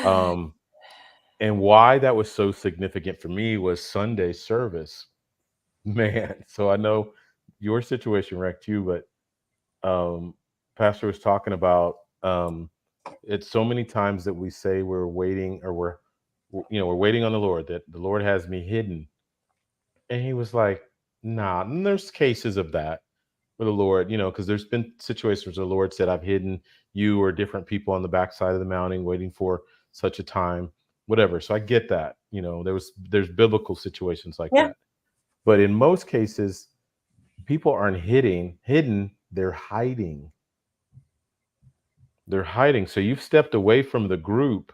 Um, and why that was so significant for me was Sunday service, man. So I know your situation wrecked you, but Pastor was talking about it's so many times that we say we're waiting, or we're waiting on the Lord, that the Lord has me hidden. And he was like, nah, and there's cases of that with the Lord, because there's been situations where the Lord said, I've hidden you or different people on the backside of the mountain waiting for such a time, whatever. So I get that. There's biblical situations like Yeah. that. But in most cases, people aren't hidden, they're hiding. They're hiding. So you've stepped away from the group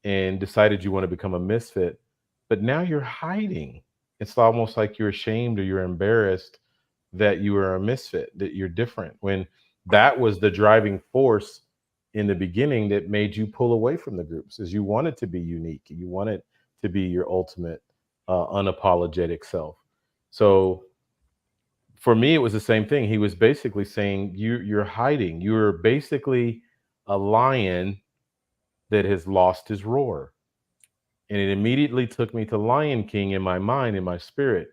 and decided you want to become a misfit, but now you're hiding. It's almost like you're ashamed or you're embarrassed that you are a misfit, that you're different, when that was the driving force in the beginning that made you pull away from the groups, is you wanted to be unique. You wanted to be your ultimate unapologetic self. So for me, it was the same thing. He was basically saying, you're hiding. You're basically a lion that has lost his roar. And it immediately took me to Lion King in my mind, in my spirit,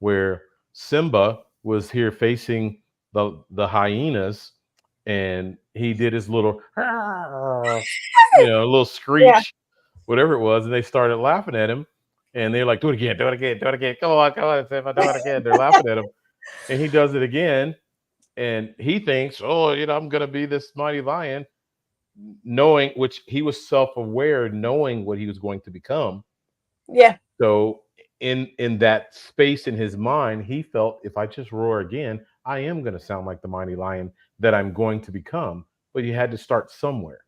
where Simba was here facing the hyenas, and he did his little, little Yeah. screech, whatever it was, and they started laughing at him, and they're like, "Do it again, do it again, do it again! Come on, Simba, do it again!" They're laughing at him, and he does it again, and he thinks, "Oh, I'm gonna be this mighty lion," knowing, which he was self-aware, knowing what he was going to become. Yeah. So in that space in his mind, he felt, if I just roar again, I am going to sound like the mighty lion that I'm going to become. But you had to start somewhere.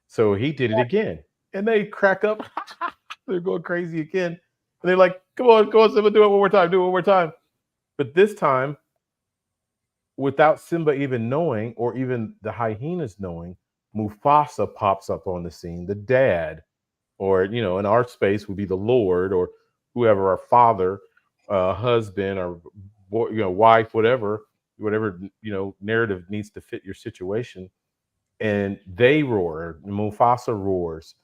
So he did it again, and they crack up. They're going crazy again, and they're like, come on, Simba, do it one more time, do it one more time." But this time, without Simba even knowing, or even the hyenas knowing, Mufasa pops up on the scene, the dad, or in our space would be the Lord, or whoever, our father, husband, or boy, wife, whatever narrative needs to fit your situation. And they roar, Mufasa roars,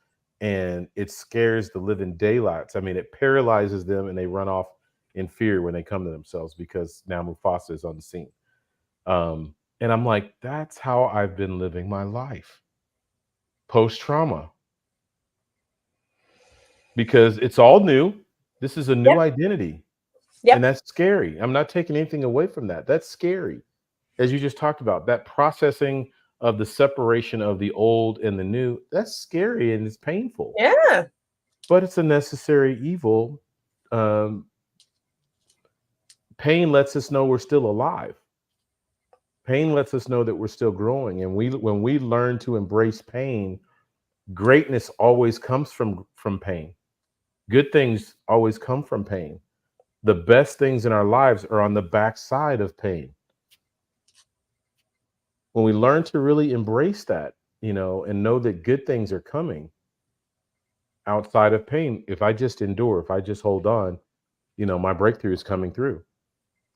and it scares the living daylights. I mean, it paralyzes them, and they run off in fear when they come to themselves, because now Mufasa is on the scene. And I'm like, that's how I've been living my life, post trauma, because it's all new. This is a new Yep. identity, and Yep. that's scary. I'm not taking anything away from that. That's scary. As you just talked about, that processing of the separation of the old and the new, that's scary and it's painful, Yeah. but it's a necessary evil. Um, Pain lets us know we're still alive. Pain lets us know that we're still growing. And when we learn to embrace pain, greatness always comes from pain. Good things always come from pain. The best things in our lives are on the backside of pain. When we learn to really embrace that, and know that good things are coming outside of pain, if I just endure, if I just hold on, my breakthrough is coming through.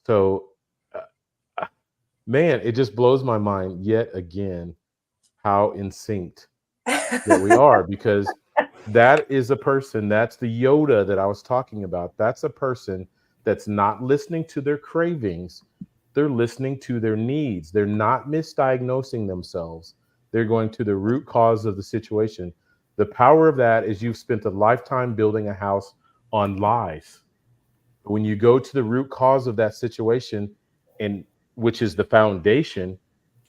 So, uh, uh, man, it just blows my mind yet again how in sync that we are, because that is a person, that's the Yoda that I was talking about. That's a person that's not listening to their cravings. They're listening to their needs. They're not misdiagnosing themselves. They're going to the root cause of the situation. The power of that is you've spent a lifetime building a house on lies. When you go to the root cause of that situation, and which is the foundation, and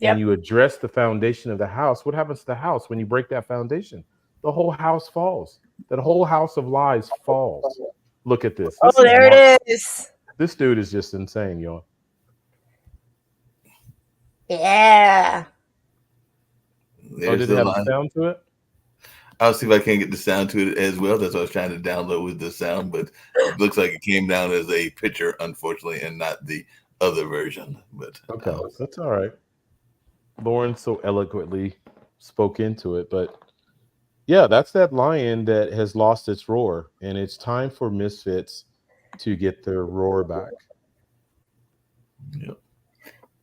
Yep. you address the foundation of the house, what happens to the house when you break that foundation? The whole house falls. That whole house of lies falls. Look at this. Oh, This is there Mark. it is. This dude is just insane, y'all. Yeah. Oh, There's did it the have a line. sound to it? I'll see if I can get the sound to it as well. That's what I was trying to download with the sound, but it looks like it came down as a picture, unfortunately, and not the other version. But Okay, that's all right. Lauren so eloquently spoke into it, but yeah, that's that lion that has lost its roar, and it's time for Misfits to get their roar back. yeah,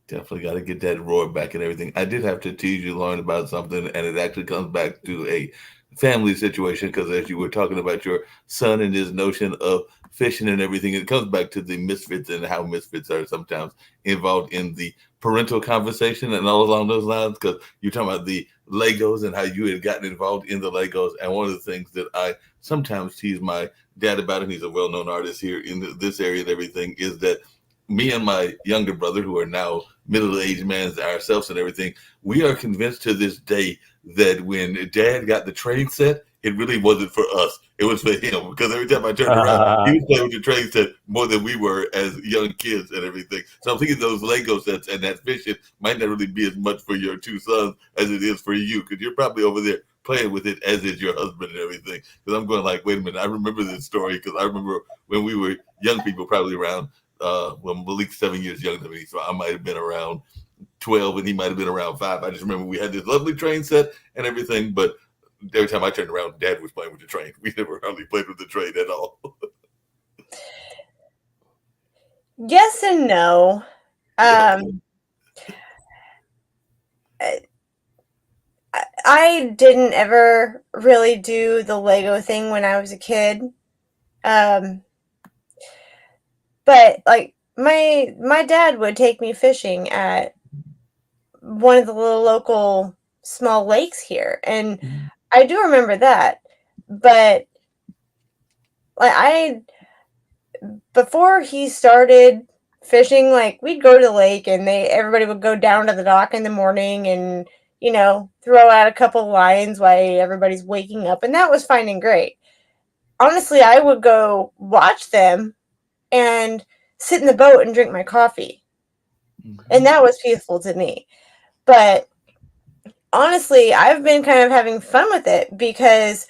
definitely got to get that roar back and everything. I did have to tease you, Lauren, about something, and it actually comes back to a family situation because as you were talking about your son and his notion of fishing and everything, it comes back to the misfits and how misfits are sometimes involved in the parental conversation and all along those lines. Because you're talking about the Legos and how you had gotten involved in the Legos, and one of the things that I sometimes tease my dad about, and he's a well-known artist here in this area and everything, is that me and my younger brother, who are now middle-aged men ourselves and everything, we are convinced to this day that when Dad got the train set, it really wasn't for us. It was for him because every time I turned around, he was playing with the train set more than we were as young kids and everything. So I'm thinking those Lego sets and that fishing might not really be as much for your two sons as it is for you because you're probably over there playing with it as is your husband and everything. Because I'm going like, wait a minute, I remember this story because I remember when we were young people, probably around well, Malik's 7 years younger than me, so I might have been around 12 and he might have been around 5. I just remember we had this lovely train set and everything, but every time I turned around, Dad was playing with the train. We never hardly played with the train at all. Yes and no. Yeah. I, I didn't ever really do the Lego thing when I was a kid. Um, but like my dad would take me fishing at one of the little local small lakes here, and I do remember that. But like I before he started fishing, like we'd go to the lake and everybody would go down to the dock in the morning and throw out a couple lines while everybody's waking up, and that was fine and great. Honestly, I would go watch them and sit in the boat and drink my coffee. And that was peaceful to me. But honestly, I've been kind of having fun with it because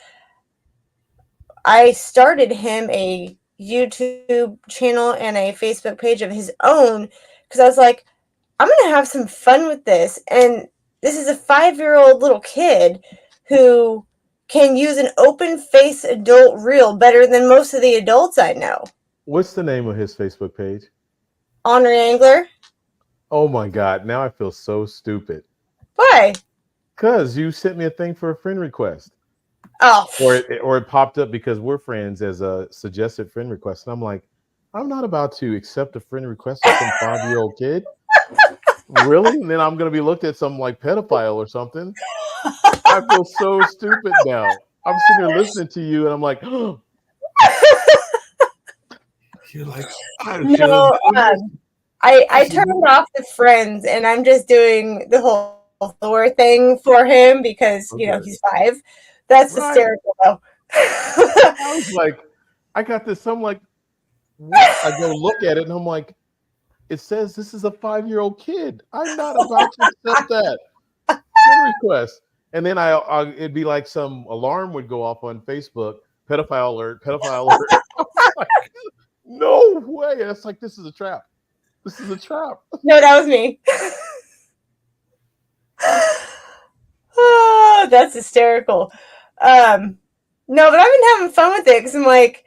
I started him a YouTube channel and a Facebook page of his own because I was like, I'm going to have some fun with this. And this is a 5-year-old little kid who can use an open face adult reel better than most of the adults I know. What's the name of his Facebook page? Honor Angler. Oh my God, now I feel so stupid. Why? Because you sent me a thing for a friend request. Oh. Or it popped up because we're friends as a suggested friend request. And I'm like, I'm not about to accept a friend request of some 5-year-old kid. Really? And then I'm going to be looked at some like pedophile or something. I feel so stupid now. I'm sitting here listening to you and I'm like, oh, You're like, I should No, have. I turned off the friends and I'm just doing the whole Thor thing for him because, okay. he's 5. That's Right. hysterical though. I was like, I got this. I'm like, what? I go look at it and I'm like, it says this is a 5-year-old kid. I'm not about to accept that friend request. And then it'd be like some alarm would go off on Facebook, pedophile alert, pedophile alert. I was like, no way. And it's like, this is a trap. This is a trap. No, that was me. Oh, that's hysterical. No, but I've been having fun with it because I'm like,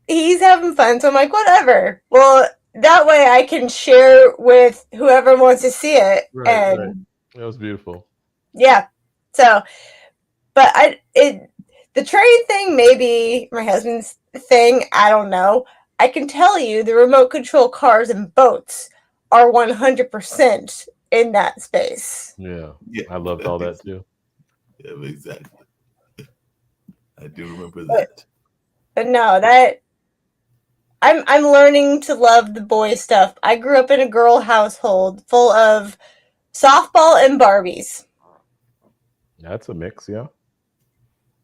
he's having fun, so I'm like, whatever. Well, that way I can share with whoever wants to see it, Right, and right. That was beautiful. yeah. So, but the train thing, maybe my husband's thing, I don't know. I can tell you the remote control cars and boats are 100% in that space. Yeah, Yeah, I loved all that too. yeah, exactly. I do remember But, that. but no, that I'm learning to love the boy stuff. I grew up in a girl household full of softball and Barbies. That's a mix, yeah.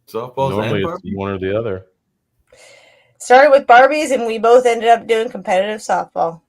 Softballs and Normally it's Barbie. one or the other. Started with Barbies and we both ended up doing competitive softball.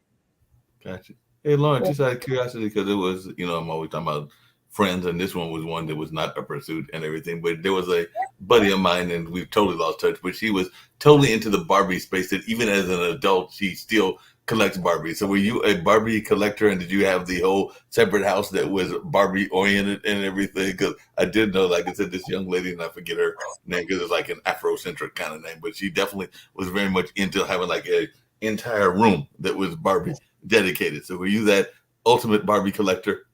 Gotcha. Hey, Lauren, Yeah. just out of curiosity, because it was, I'm always talking about friends, and this one was one that was not a pursuit and everything. But there was a buddy of mine, and we've totally lost touch. But she was totally into the Barbie space. That even as an adult, she still collects Barbie. So were you a Barbie collector, and did you have the whole separate house that was Barbie oriented and everything? Because I did know, like I said, this young lady, and I forget her name because it's like an Afrocentric kind of name, but she definitely was very much into having like a entire room that was Barbie dedicated. So were you that ultimate Barbie collector?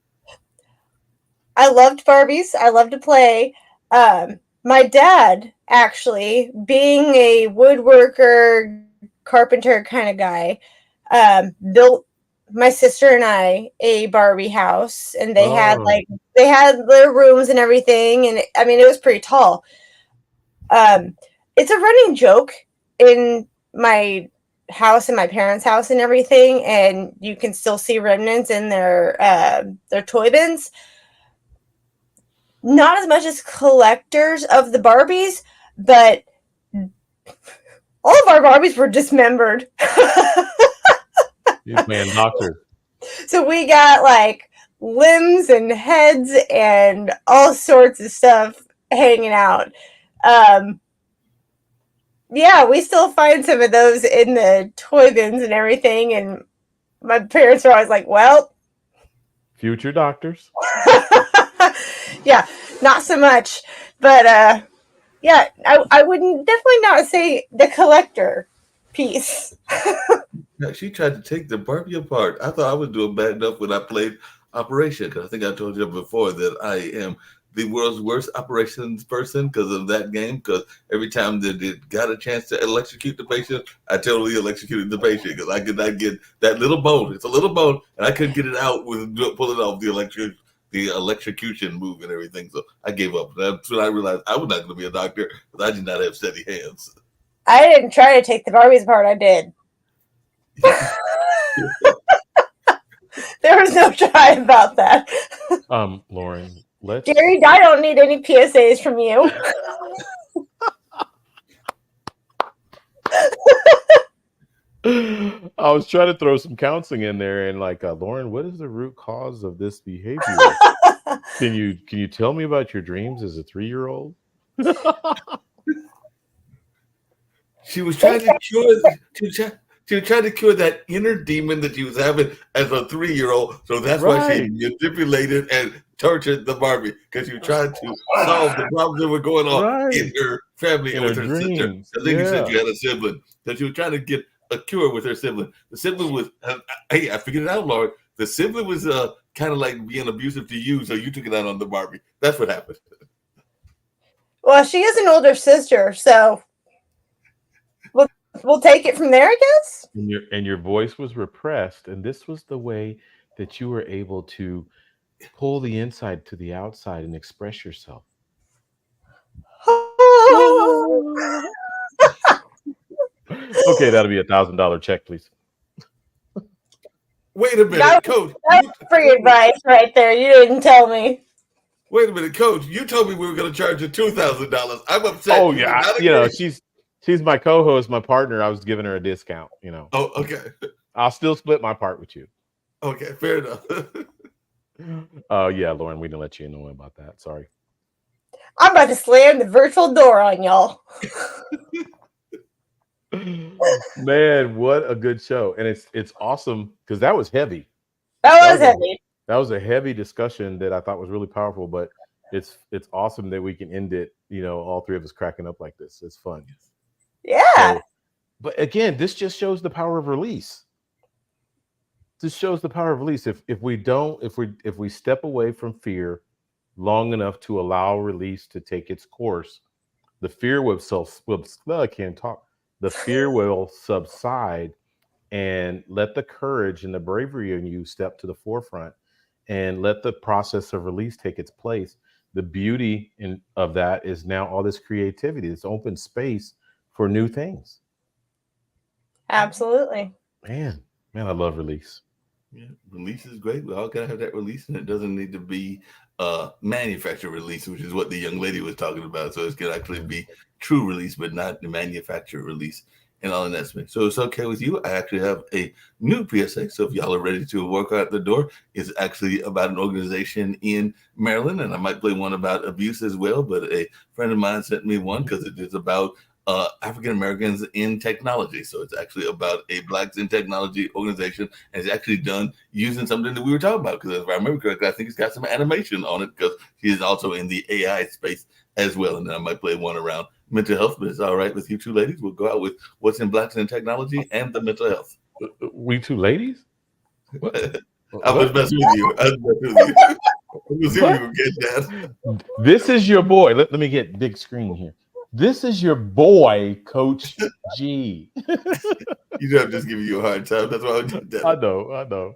I loved Barbies. I loved to play. My dad, actually, being a woodworker, carpenter kind of guy, built my sister and I a Barbie house, and Oh, they had their rooms and everything, and I mean it was pretty tall. It's a running joke in my house and my parents' house and everything, and you can still see remnants in their toy bins. Not as much as collectors of the Barbies, but all of our Barbies were dismembered. you playing doctor. So we got like limbs and heads and all sorts of stuff hanging out. Um, yeah, we still find some of those in the toy bins and everything. And my parents are always like, well, Future doctors. yeah, not so much. But yeah, I would definitely not say the collector piece. Yeah, she tried to take the Barbie apart. I thought I was doing bad enough when I played Operation, because I think I told you before that I am the world's worst operations person because of that game. Because every time that it got a chance to electrocute the patient, I totally electrocuted the patient because I could not get that little bone. It's a little bone, and I couldn't get it out with pulling off the electrocution move and everything. So I gave up. That's when I realized I was not going to be a doctor because I did not have steady hands. I didn't try to take the Barbies apart. I did. There was no try about that. Lauren, let's Gary, I don't need any PSAs from you. I was trying to throw some counseling in there and like Lauren, what is the root cause of this behavior? Can you tell me about your dreams as a 3-year-old? She was trying to cure. She was, try, she was trying to cure that inner demon that she was having as a 3-year-old. So that's why she Right, manipulated and tortured the Barbie because she was trying to solve the problems that were going on in right. her family In and her with her sister. dreams. I think you said Yeah. you had a sibling that she was trying to get a cure with her sibling. The sibling was, hey, I figured it out, Lord. The sibling was kind of like being abusive to you, so you took it out on the Barbie. That's what happened. Well, she is an older sister, so we'll take it from there, I guess. And your voice was repressed, and this was the way that you were able to pull the inside to the outside and express yourself. Okay, that'll be $1,000 check, please. Wait a that, minute, Coach. that was free advice right there. You didn't tell me. Wait a minute, Coach. You told me we were going to charge you $2,000. I'm upset. Oh You would yeah, not agree. she's my co-host, my partner. I was giving her a discount. Oh, okay. I'll still split my part with you. Okay, fair enough. Oh yeah, Lauren, we didn't let you know about that. Sorry. I'm about to slam the virtual door on y'all. Man, what a good show. And it's awesome because that was heavy. That That was was a heavy. that was a heavy discussion that I thought was really powerful, but it's awesome that we can end it, all three of us cracking up like this. It's fun. Yeah. So, but again, this just shows the power of release. This shows the power of release. If we step away from fear long enough to allow release to take its course, the fear will self will I can't talk. the fear will subside, and let the courage and the bravery in you step to the forefront, and let the process of release take its place. The beauty of that is now all this creativity, this open space for new things. Absolutely. Man, I love release. Yeah, release is great. We all gotta have that release, and it doesn't need to be manufactured release, which is what the young lady was talking about. So it's gonna actually be true release, but not the manufactured release and all in that space. So it's okay with you. I actually have a new PSA. So if y'all are ready to walk out the door, it's actually about an organization in Maryland, and I might play one about abuse as well. But a friend of mine sent me one because it is about African Americans in technology. So it's actually about a Blacks in Technology organization, and it's actually done using something that we were talking about. Because if I remember correctly, I think it's got some animation on it because she is also in the AI space as well. And then I might play one around mental health, but it's all right with you two ladies. We'll go out with what's in Blacks in Technology and the mental health. We two ladies? What? I was messing with you. We'll see if we can get that. This is your boy. Let me get big screen here. This is your boy, Coach G. You know, I'm just giving you a hard time. That's why I did that. I know.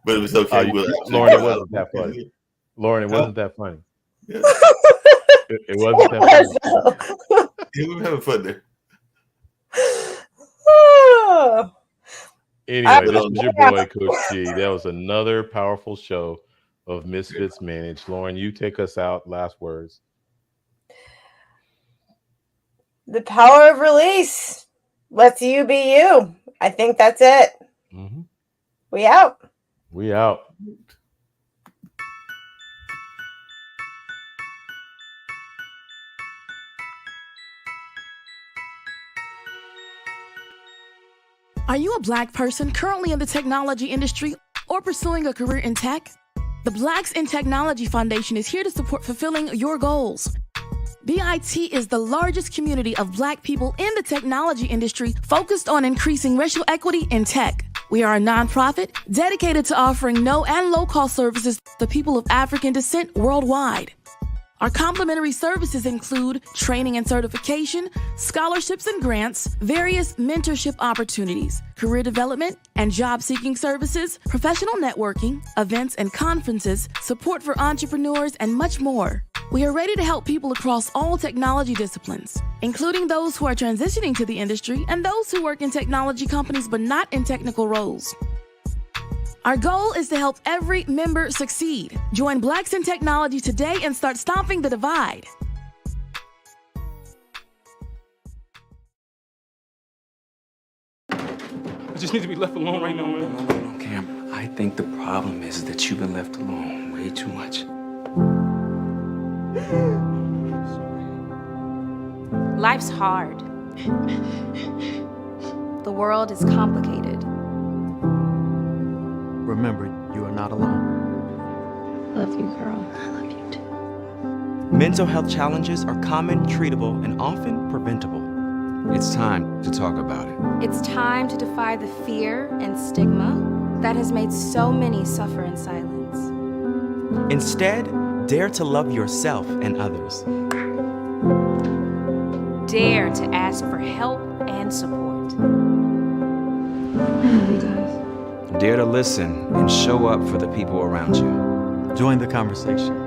But it was okay. Lauren, it wasn't that funny. Lauren, it wasn't that funny. Yeah. It wasn't that funny. Yeah, we were having fun there. Anyway, this is your boy, Coach G. That was another powerful show of Misfits Managed. Lauren, you take us out. Last words. The power of release lets you be you. I think that's it. Mm-hmm. We out. We out. Are you a Black person currently in the technology industry or pursuing a career in tech? The Blacks in Technology Foundation is here to support fulfilling your goals. BIT is the largest community of Black people in the technology industry focused on increasing racial equity in tech. We are a nonprofit dedicated to offering no and low-cost services to people of African descent worldwide. Our complimentary services include training and certification, scholarships and grants, various mentorship opportunities, career development and job-seeking services, professional networking, events and conferences, support for entrepreneurs, and much more. We are ready to help people across all technology disciplines, including those who are transitioning to the industry and those who work in technology companies but not in technical roles. Our goal is to help every member succeed. Join Blacks in Technology today and start stomping the divide. I just need to be left alone right now, man. No, Cam. I think the problem is that you've been left alone way too much. Life's hard. The world is complicated. Remember, you are not alone. Love you, girl. I love you too. Mental health challenges are common, treatable, and often preventable. It's time to talk about it. It's time to defy the fear and stigma that has made so many suffer in silence. Instead, dare to love yourself and others. Dare to ask for help and support. I love you guys. Dare to listen and show up for the people around you. Join the conversation.